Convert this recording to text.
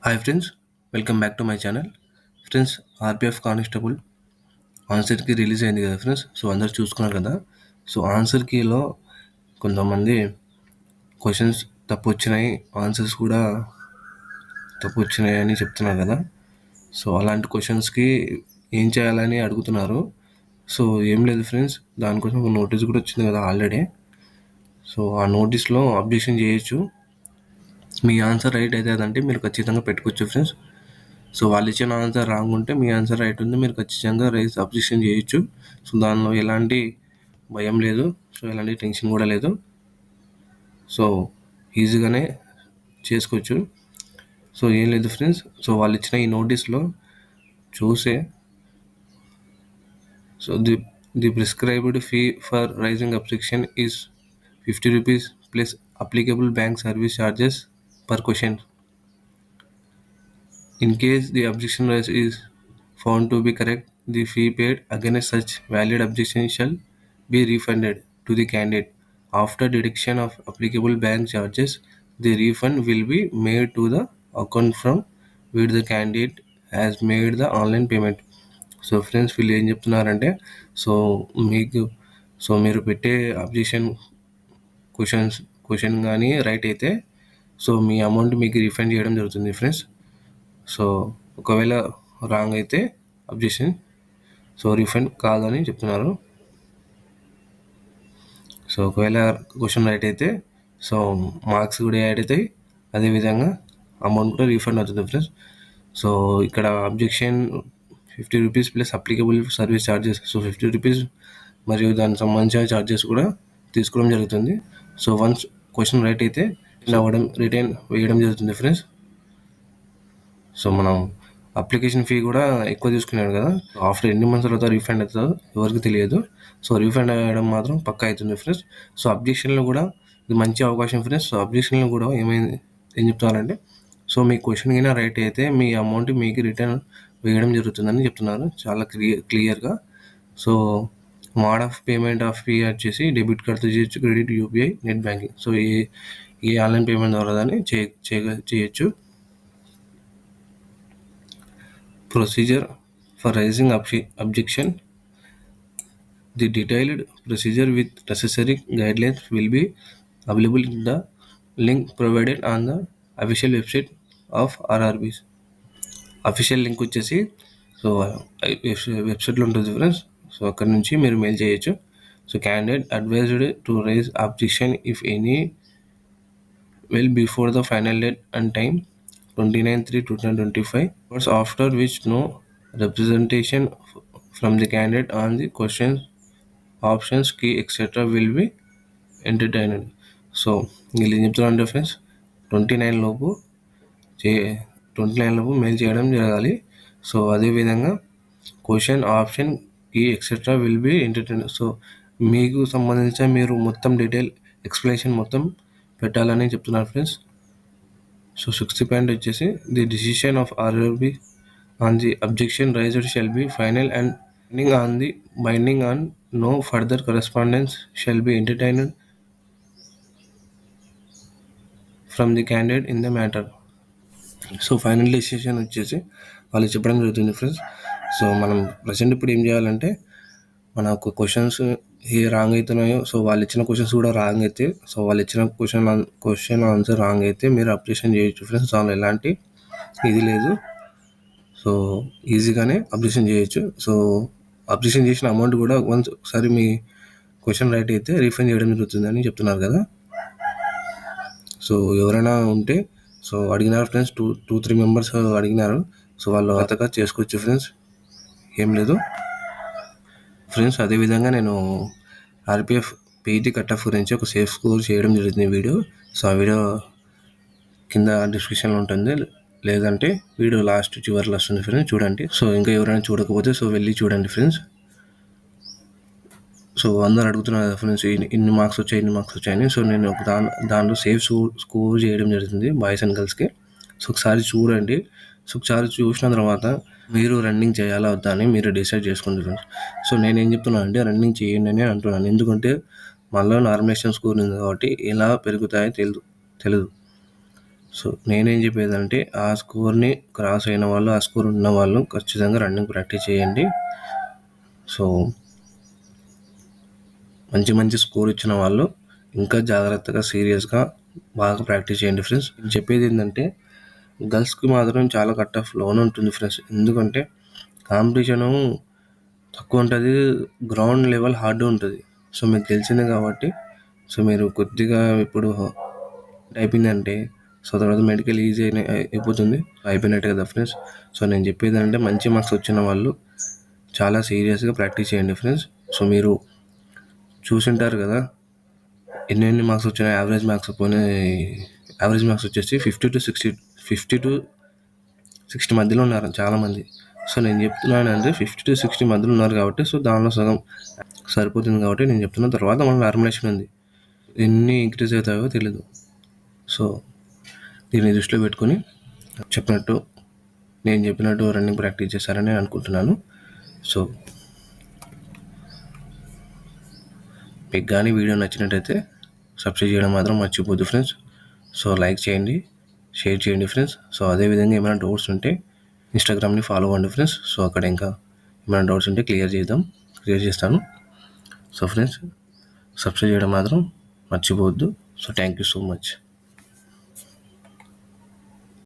Hi friends, welcome back to my channel. Friends, RPF constable answer key release అయింది కదా friends. So అందరు చూసుకున్నారు కదా. సో ఆన్సర్ కీలో కొంతమంది క్వశ్చన్స్ తప్పు వచ్చినాయి, ఆన్సర్స్ కూడా తప్పు వచ్చినాయి అని చెప్తున్నారు కదా. సో అలాంటి క్వశ్చన్స్కి ఏం చేయాలని అడుగుతున్నారు. సో ఏం లేదు ఫ్రెండ్స్, దానికోసం ఒక నోటీస్ కూడా వచ్చింది కదా ఆల్రెడీ. సో ఆ నోటీస్లో అబ్జెక్షన్ చేయొచ్చు. మీ ఆన్సర్ రైట్ అయితే అదంటే మీరు ఖచ్చితంగా పెట్టుకోవచ్చు ఫ్రెండ్స్. సో వాళ్ళు ఇచ్చిన ఆన్సర్ రాంగ్ ఉంటే మీ ఆన్సర్ రైట్ ఉంది, మీరు ఖచ్చితంగా అబ్జెక్షన్ చేయొచ్చు. సో దానిలో ఎలాంటి భయం లేదు, సో ఎలాంటి టెన్షన్ కూడా లేదు. సో ఈజీగానే చేసుకోవచ్చు. సో ఏం లేదు ఫ్రెండ్స్, సో వాళ్ళు ఇచ్చిన ఈ నోటీస్లో చూసే so the prescribed fee for raising objection is 50 rupees plus applicable bank service charges per question. In case the objection raised is found to be correct, the fee paid against such valid objection shall be refunded to the candidate. After deduction of applicable bank charges, the refund will be made to the account from which the candidate has made the online payment. So friends, వీళ్ళు ఏం చెప్తున్నారంటే, మీరు పెట్టే objection question కానీ right అయితే so మీ amount మీకు refund చేయడం జరుగుతుంది ఫ్రెండ్స్. సో ఒకవేళ రాంగ్ అయితే అబ్జెక్షన్ సో రీఫండ్ కాదని చెప్తున్నారు. సో ఒకవేళ క్వశ్చన్ రైట్ అయితే సో మార్క్స్ కూడా యాడ్ అవుతాయి, అదేవిధంగా అమౌంట్ కూడా రీఫండ్ అవుతుంది ఫ్రెండ్స్. సో ఇక్కడ objection 50 rupees plus applicable service charges, so 50 rupees మరియు దానికి సంబంధించిన ఛార్జెస్ కూడా తీసుకోవడం జరుగుతుంది. సో వన్స్ క్వశ్చన్ రైట్ అయితే రిటర్న్ వేయడం జరుగుతుంది ఫ్రెండ్స్. సో మనం అప్లికేషన్ ఫీ కూడా ఎక్కువ తీసుకున్నాడు కదా, ఆఫ్టర్ ఎన్ని మంత్స్ తర్వాత రీఫండ్ అవుతుందో ఎవరికి తెలియదు. సో రీఫండ్ అయ్యడం మాత్రం పక్కా అవుతుంది ఫ్రెండ్స్. సో అబ్జెక్షన్లో కూడా ఇది మంచి అవకాశం ఫ్రెండ్స్. సో అబ్జెక్షన్లో కూడా ఏం చెప్తున్నారంటే, సో మీ క్వశ్చన్ అయినా రైట్ అయితే మీ అమౌంట్ మీకు రిటర్న్ వేయడం జరుగుతుందని చెప్తున్నారు చాలా క్లియర్గా. So mode of payment of fee వచ్చేసి డెబిట్ కార్డ్తో చేయొచ్చు, credit, UPI, net banking. So ఏ ఆన్లైన్ పేమెంట్ ద్వారా దాన్ని చేయొచ్చు. Procedure for raising objection. The detailed procedure with necessary guidelines will be available in the link provided on the official website of RRBs. Official link వచ్చేసి so వెబ్సైట్లో ఉంటుంది friends. So అక్కడ నుంచి మీరు మెయిల్ చేయొచ్చు. So candidate advised to rise objection if any well before the final date and time 29/3/2025, hours after which no representation from the candidate on the questions, options, key etc. will be entertained. So వీళ్ళు ఏం చెప్తున్నారంటే friends, 29 లోపు mail చేయడం జరగాలి. So అదేవిధంగా question, option, key etcetera will be entertain. So మీకు సంబంధించిన మీరు మొత్తం డీటెయిల్ ఎక్స్ప్లెనేషన్ మొత్తం పెట్టాలని చెప్తున్నారు ఫ్రెండ్స్. సో 60 పాయింట్ వచ్చేసి, the decision of RRB on the objection raised shall be final and binding on no further correspondence shall be entertained from the candidate in the matter. So final decision వచ్చేసి వాళ్ళు చెప్పడం జరుగుతుంది friends. So మనం present ఇప్పుడు ఏం చేయాలంటే, మనకు questions ఏ wrong అవుతున్నాయో, సో వాళ్ళు ఇచ్చిన క్వశ్చన్స్ కూడా రాంగ్ అయితే, సో వాళ్ళు ఇచ్చిన క్వశ్చన్ ఆన్సర్ రాంగ్ అయితే మీరు అబ్జెక్షన్ చేయొచ్చు ఫ్రెండ్స్. దానిలో ఎలాంటి ఇది లేదు. సో ఈజీగానే అబ్జెక్షన్ చేయొచ్చు. సో అబ్జెక్షన్ చేసిన అమౌంట్ కూడా ఒకసారి మీ క్వశ్చన్ రైట్ అయితే రీఫండ్ చేయడం జరుగుతుందని చెప్తున్నారు కదా. సో ఎవరైనా ఉంటే సో అడిగినారు ఫ్రెండ్స్, 2-3 మెంబర్స్ అడిగినారు. సో వాళ్ళు అంతగా చేసుకోవచ్చు ఫ్రెండ్స్, ఏం లేదు ఫ్రెండ్స్. అదేవిధంగా నేను ఆర్పిఎఫ్ పీజీ కట్ ఆఫ్ గురించి ఒక సేఫ్ స్కోర్ చేయడం జరుగుతుంది వీడియో. సో ఆ వీడియో కింద డిస్క్రిప్షన్లో ఉంటుంది, లేదంటే వీడియో లాస్ట్ చివరిలో వస్తుంది ఫ్రెండ్స్, చూడండి. సో ఇంకా ఎవరైనా చూడకపోతే సో వెళ్ళి చూడండి ఫ్రెండ్స్. సో అందరు అడుగుతున్నారు ఫ్రెండ్స్, ఇన్ని మార్క్స్ వచ్చాయని. సో నేను దాంట్లో సేఫ్ స్కోర్ చేయడం జరుగుతుంది బాయ్స్ అండ్ గర్ల్స్కి. సో ఒకసారి చూడండి. సో ఒకసారి చూసిన తర్వాత మీరు రన్నింగ్ చేయాలా వద్దా అని మీరు డిసైడ్ చేసుకోండి ఫ్రెండ్స్. సో నేను ఏం చెప్తున్నాను అంటే, రన్నింగ్ చేయండి అని అంటున్నాను. ఎందుకంటే మనలో నార్మలైజేషన్ స్కోర్ ఉంది కాబట్టి ఎలా పెరుగుతాయో తెలియదు. సో నేనేం చెప్పేదంటే ఆ స్కోర్ని క్రాస్ అయిన వాళ్ళు, ఆ స్కోర్ ఉన్న వాళ్ళు ఖచ్చితంగా రన్నింగ్ ప్రాక్టీస్ చేయండి. సో మంచి మంచి స్కోర్ ఇచ్చిన వాళ్ళు ఇంకా జాగ్రత్తగా సీరియస్గా బాగా ప్రాక్టీస్ చేయండి ఫ్రెండ్స్. నేను చెప్పేది ఏంటంటే గర్ల్స్కి మాత్రం చాలా కట్ ఆఫ్ లోన్ ఉంటుంది ఫ్రెండ్స్. ఎందుకంటే కాంపిటీషను తక్కువ ఉంటుంది, గ్రౌండ్ లెవెల్ హార్డ్ ఉంటుంది. సో మీకు తెలిసిందే కాబట్టి సో మీరు కొద్దిగా ఇప్పుడు అయిపోయిందంటే సో తర్వాత మెడికల్ ఈజీ అయిపోతుంది, అయిపోయినట్టు కదా ఫ్రెండ్స్. సో నేను చెప్పేది అంటే మంచి మార్క్స్ వచ్చిన వాళ్ళు చాలా సీరియస్గా ప్రాక్టీస్ చేయండి ఫ్రెండ్స్. సో మీరు చూసింటారు కదా ఎన్ని మార్క్స్ వచ్చినాయి. యావరేజ్ మార్క్స్ వచ్చేసి 50 to 60 మధ్యలో ఉన్నారు చాలామంది. సో నేను చెప్తున్నాను అంటే 50 to 60 మధ్యలో ఉన్నారు కాబట్టి సో దానిలో సగం సరిపోతుంది కాబట్టి నేను చెప్తున్న తర్వాత మన నార్మలైజేషన్ ఉంది, ఎన్ని ఇంక్రీజ్ అవుతాయో తెలీదు. సో దీన్ని దృష్టిలో పెట్టుకొని నేను చెప్పినట్టు రన్నింగ్ ప్రాక్టీస్ చేస్తారని నేను అనుకుంటున్నాను. సో మీకు కానీ వీడియో నచ్చినట్టయితే సబ్స్క్రైబ్ చేయడం మాత్రం మర్చిపోద్దు ఫ్రెండ్స్. సో లైక్ చేయండి, షేర్ చేయండి ఫ్రెండ్స్. సో అదేవిధంగా ఏమైనా డౌట్స్ ఉంటే ఇన్స్టాగ్రామ్ని ఫాలో అవ్వండి ఫ్రెండ్స్. సో అక్కడ ఇంకా ఏమైనా డౌట్స్ ఉంటే క్లియర్ చేస్తాను. సో ఫ్రెండ్స్ సబ్స్క్రైబ్ చేయడం మాత్రం మర్చిపోవద్దు. So thank you so much.